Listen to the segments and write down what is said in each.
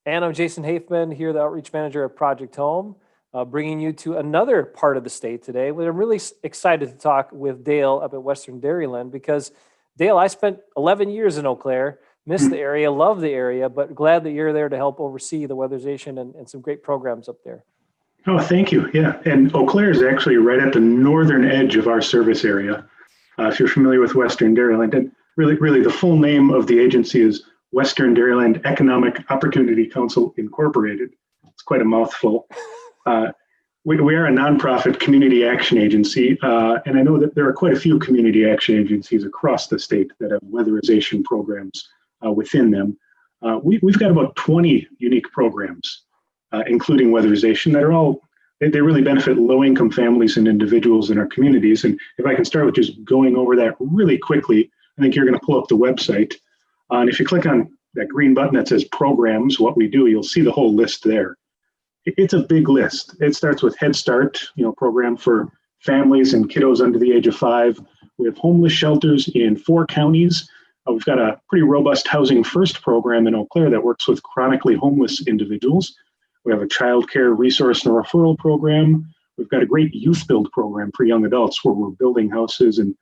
And I'm Jason Hafman, here, the Outreach Manager at Project Home, bringing you to another part of the state today. I'm really excited to talk with Dale up at Western Dairyland because, Dale, I spent 11 years in Eau Claire, missed the area, love the area, but glad that you're there to help oversee the weatherization and some great programs up there. Oh, thank you. Yeah, and Eau Claire is actually right at the northern edge of our service area. If you're familiar with Western Dairyland, and really the full name of the agency is Western Dairyland Economic Opportunity Council Incorporated. It's quite a mouthful. We are a nonprofit community action agency, and I know that there are quite a few community action agencies across the state that have weatherization programs within them. We've got about 20 unique programs, including weatherization, that are all, they really benefit low-income families and individuals in our communities. And if I can start with just going over that really quickly, I think you're going to pull up the website. And if you click on that green button that says programs, what we do, you'll see the whole list there. It's a big list. It starts with Head Start, program for families and kiddos under the age of 5. We have homeless shelters in 4 counties. We've got a pretty robust Housing First program in Eau Claire that works with chronically homeless individuals. We have a child care resource and referral program. We've got a great youth build program for young adults where we're building houses and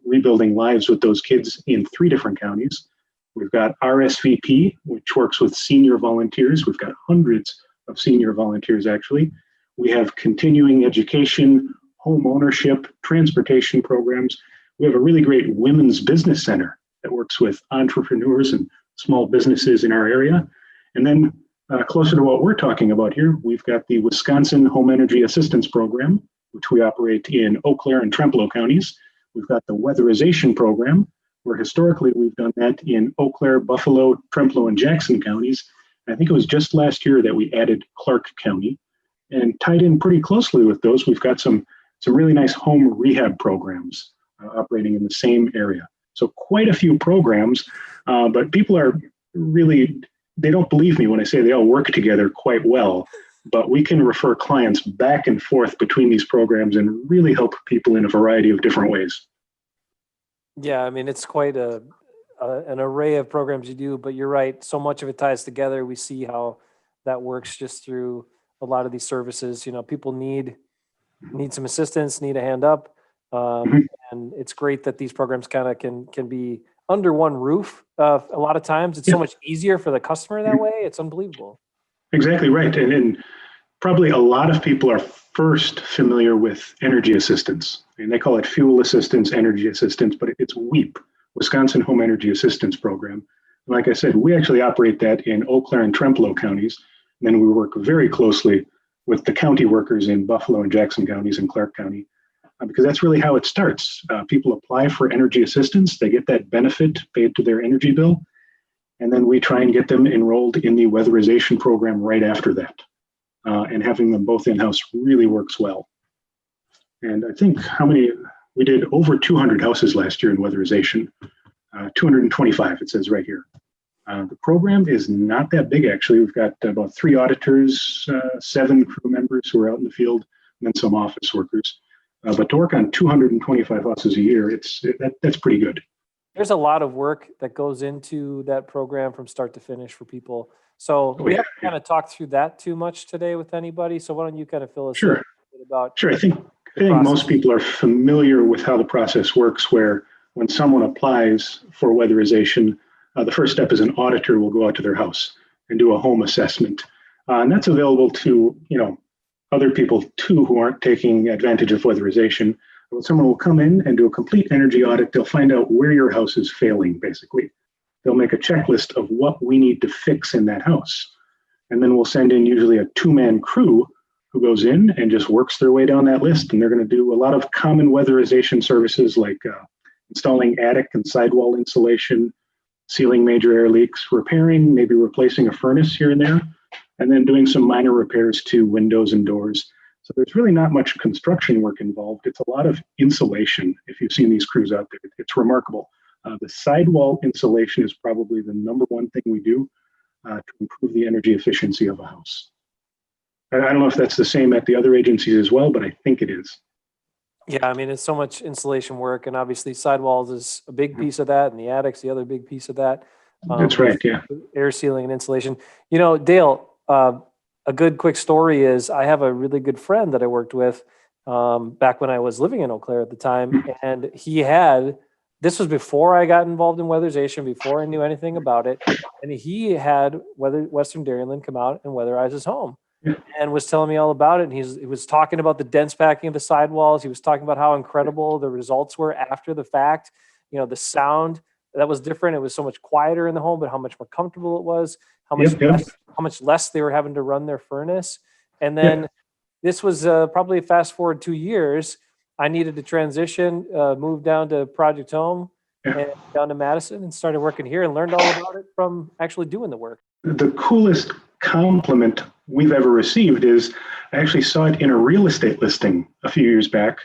rebuilding lives with those kids in 3 different counties. We've got RSVP, which works with senior volunteers. We've got hundreds of senior volunteers, actually. We have continuing education, home ownership, transportation programs. We have a really great women's business center that works with entrepreneurs and small businesses in our area. And then closer to what we're talking about here, we've got the Wisconsin Home Energy Assistance Program, which we operate in Eau Claire and Trempealeau counties. We've got the Weatherization Program, where historically we've done that in Eau Claire, Buffalo, Trempealeau, and Jackson counties. And I think it was just last year that we added Clark County. And tied in pretty closely with those, we've got some really nice home rehab programs operating in the same area. So quite a few programs, but people are really, they don't believe me when I say they all work together quite well, but we can refer clients back and forth between these programs and really help people in a variety of different ways. Yeah, I mean, it's quite an array of programs you do, but you're right. So much of it ties together. We see how that works just through a lot of these services. People need some assistance, need a hand up. And it's great that these programs kind of can be under one roof. A lot of times it's so much easier for the customer that way. It's unbelievable. Exactly right. And probably a lot of people are first familiar with energy assistance. And they call it fuel assistance, energy assistance, but it's WEAP, Wisconsin Home Energy Assistance Program. And like I said, we actually operate that in Eau Claire and Trempealeau counties. And then we work very closely with the county workers in Buffalo and Jackson counties and Clark County, because that's really how it starts. People apply for energy assistance. They get that benefit paid to their energy bill. And then we try and get them enrolled in the weatherization program right after that. And having them both in-house really works well. And I think we did over 200 houses last year in weatherization, 225, it says right here. The program is not that big, actually. We've got about 3 auditors, 7 crew members who are out in the field, and then some office workers. But to work on 225 houses a year, that's pretty good. There's a lot of work that goes into that program from start to finish for people. So we haven't kind of talked through that too much today with anybody. So why don't you kind of fill us in a bit about? Sure. I think most people are familiar with how the process works, where when someone applies for weatherization, the first step is an auditor will go out to their house and do a home assessment. And that's available to, other people too who aren't taking advantage of weatherization. Someone will come in and do a complete energy audit. They'll find out where your house is failing, basically. They'll make a checklist of what we need to fix in that house. And then we'll send in usually a 2-man crew who goes in and just works their way down that list. And they're going to do a lot of common weatherization services like installing attic and sidewall insulation, sealing major air leaks, repairing, maybe replacing a furnace here and there, and then doing some minor repairs to windows and doors. So there's really not much construction work involved. It's a lot of insulation. If you've seen these crews out there, it's remarkable. The sidewall insulation is probably the number one thing we do to improve the energy efficiency of a house. I don't know if that's the same at the other agencies as well, but I think it is. Yeah, I mean, it's so much insulation work, and obviously sidewalls is a big piece of that, and the attic's the other big piece of that. That's with right. Yeah. air sealing and insulation. Dale, a good quick story is I have a really good friend that I worked with back when I was living in Eau Claire at the time. And this was before I got involved in weatherization, before I knew anything about it. And he had Western Dairyland come out and weatherize his home Yeah. and was telling me all about it. And he was talking about the dense packing of the sidewalls. He was talking about how incredible the results were after the fact. The sound that was different. It was so much quieter in the home, but how much more comfortable it was, how much less they were having to run their furnace. And then this was probably fast forward 2 years. I needed to transition, move down to Project Home and down to Madison and started working here and learned all about it from actually doing the work. The coolest compliment we've ever received is I actually saw it in a real estate listing a few years back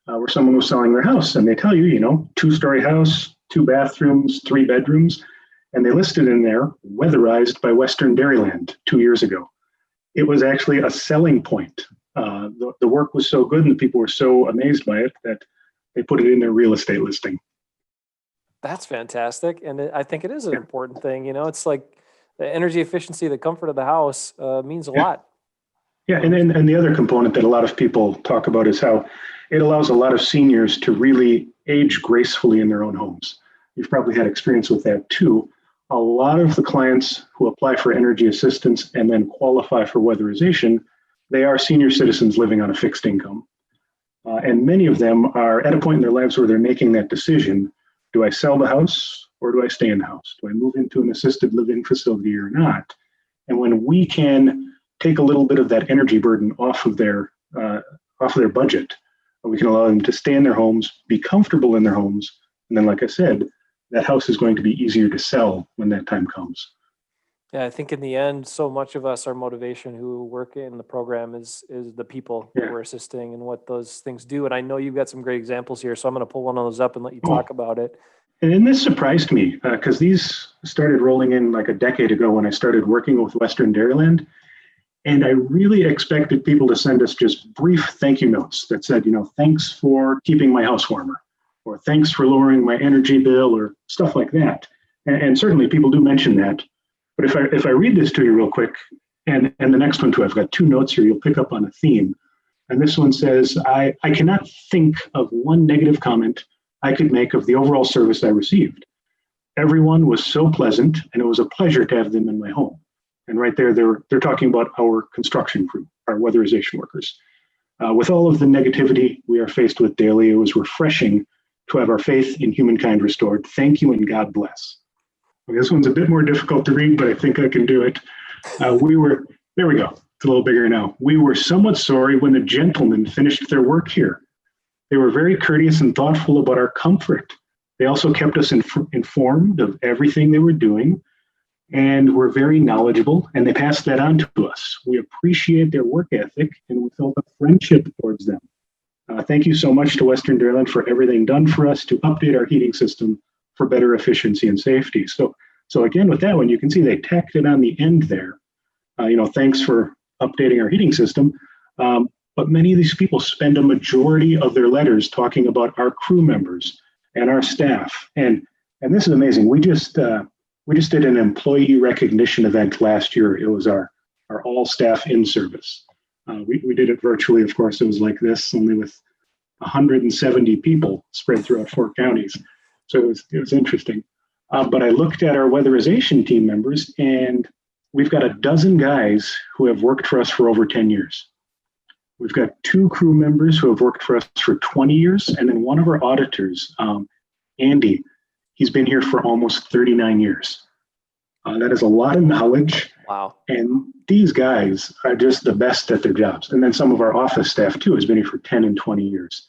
where someone was selling their house, and they tell you, 2-story house, 2 bathrooms, 3 bedrooms, and they listed in there weatherized by Western Dairyland 2 years ago. It was actually a selling point. The work was so good and the people were so amazed by it that they put it in their real estate listing. That's fantastic. And I think it is an important thing. It's like the energy efficiency, the comfort of the house means a lot. Yeah, and the other component that a lot of people talk about is how it allows a lot of seniors to really age gracefully in their own homes. You've probably had experience with that too. A lot of the clients who apply for energy assistance and then qualify for weatherization, they are senior citizens living on a fixed income. And many of them are at a point in their lives where they're making that decision. Do I sell the house or do I stay in the house? Do I move into an assisted living facility or not? And when we can take a little bit of that energy burden off of their budget, we can allow them to stay in their homes, be comfortable in their homes. And then, like I said, that house is going to be easier to sell when that time comes. Yeah, I think in the end, so much of us, our motivation who work in the program is the people that we're assisting and what those things do. And I know you've got some great examples here, so I'm going to pull one of those up and let you talk about it. And this surprised me because these started rolling in like a decade ago when I started working with Western Dairyland. And I really expected people to send us just brief thank you notes that said, thanks for keeping my house warmer, or thanks for lowering my energy bill, or stuff like that. And certainly people do mention that. But if I read this to you real quick, and the next one too, I've got 2 notes here, you'll pick up on a theme. And this one says, I cannot think of one negative comment I could make of the overall service I received. Everyone was so pleasant, and it was a pleasure to have them in my home. And right there, they're talking about our construction crew, our weatherization workers. With all of the negativity we are faced with daily, it was refreshing to have our faith in humankind restored. Thank you and God bless. Okay, this one's a bit more difficult to read, but I think I can do it. There we go. It's a little bigger now. We were somewhat sorry when the gentlemen finished their work here. They were very courteous and thoughtful about our comfort. They also kept us informed of everything they were doing, and were very knowledgeable, and they passed that on to us. We appreciate their work ethic, and we felt a friendship towards them. Thank you so much to Western Dairyland for everything done for us to update our heating system for better efficiency and safety. So again, with that one, you can see they tacked it on the end there. Thanks for updating our heating system. But many of these people spend a majority of their letters talking about our crew members and our staff. And this is amazing. We just did an employee recognition event last year. It was our all staff in service. We did it virtually, of course. It was like this, only with 170 people spread throughout 4 counties. So it was interesting. But I looked at our weatherization team members, and we've got a dozen guys who have worked for us for over 10 years. We've got 2 crew members who have worked for us for 20 years, and then one of our auditors, Andy, he's been here for almost 39 years. That is a lot of knowledge. Wow. And these guys are just the best at their jobs. And then some of our office staff too has been here for 10 and 20 years.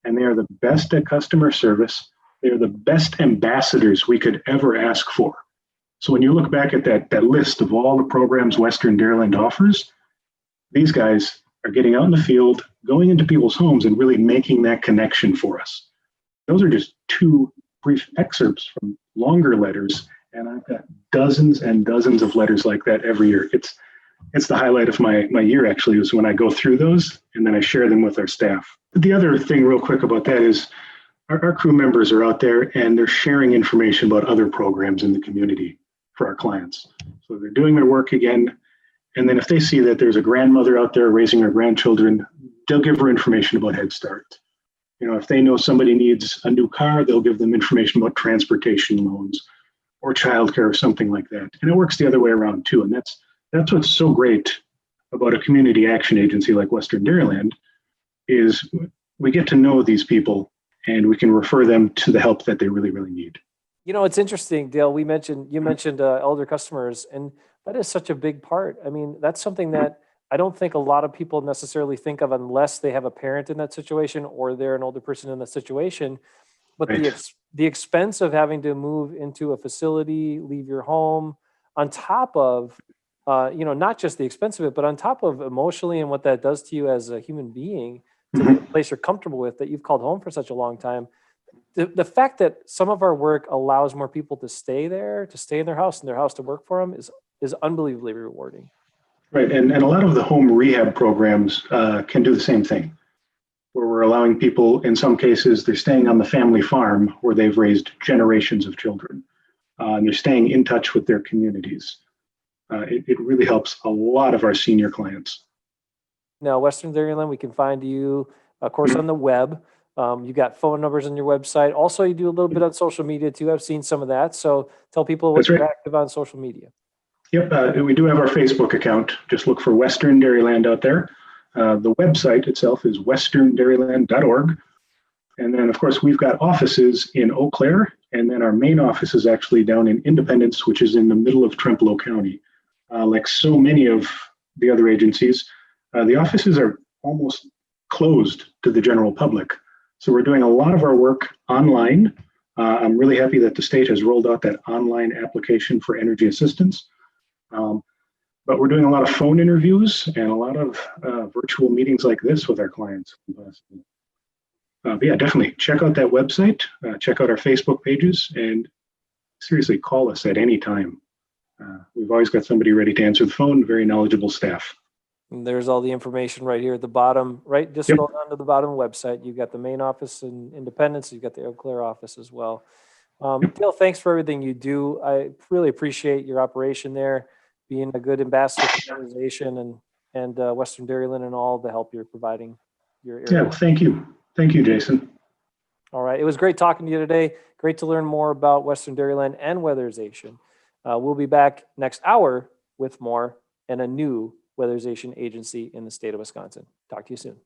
And they are the best at customer service. They are the best ambassadors we could ever ask for. So when you look back at that list of all the programs Western Dairyland offers, these guys are getting out in the field, going into people's homes and really making that connection for us. Those are just 2 brief excerpts from longer letters, and I've got dozens and dozens of letters like that every year. It's the highlight of my year, actually, is when I go through those and then I share them with our staff. The other thing real quick about that is our crew members are out there and they're sharing information about other programs in the community. for our clients. So they're doing their work again. And then if they see that there's a grandmother out there raising her grandchildren, they'll give her information about Head Start. If they know somebody needs a new car, they'll give them information about transportation loans or childcare or something like that. And it works the other way around too. And that's what's so great about a community action agency like Western Dairyland is we get to know these people and we can refer them to the help that they really, really need. It's interesting, Dale. You mentioned elder customers, and that is such a big part. I mean, that's something that I don't think a lot of people necessarily think of unless they have a parent in that situation or they're an older person in that situation. But Right. the expense of having to move into a facility, leave your home, on top of, not just the expense of it, but on top of emotionally and what that does to you as a human being, to leave a place you're comfortable with that you've called home for such a long time. The fact that some of our work allows more people to stay there, to stay in their house and their house to work for them is unbelievably rewarding. Right. And a lot of the home rehab programs can do the same thing, where we're allowing people, in some cases, they're staying on the family farm where they've raised generations of children. And they're staying in touch with their communities. It really helps a lot of our senior clients. Now, Western Dairyland, we can find you, of course, on the web. You got phone numbers on your website. Also, you do a little bit on social media too. I've seen some of that. So tell people what That's you're right. active on social media. Yep, we do have our Facebook account. Just look for Western Dairyland out there. The website itself is westerndairyland.org. And then, of course, we've got offices in Eau Claire, and then our main office is actually down in Independence, which is in the middle of Trempealeau County. Like so many of the other agencies, the offices are almost closed to the general public. So we're doing a lot of our work online. I'm really happy that the state has rolled out that online application for energy assistance. But we're doing a lot of phone interviews and a lot of virtual meetings like this with our clients. But yeah, definitely check out that website, check out our Facebook pages, and seriously call us at any time. We've always got somebody ready to answer the phone, very knowledgeable staff. And there's all the information right here at the bottom, right? Just Yep. scroll down to the bottom of the website. You've got the main office in Independence. You've got the Eau Claire office as well. Dale, thanks for everything you do. I really appreciate your operation there, being a good ambassador for the organization and Western Dairyland and all the help you're providing your area. Yeah, well, thank you. Thank you, Jason. All right. It was great talking to you today. Great to learn more about Western Dairyland and Weatherization. We'll be back next hour with more and a new weatherization agency in the state of Wisconsin. Talk to you soon.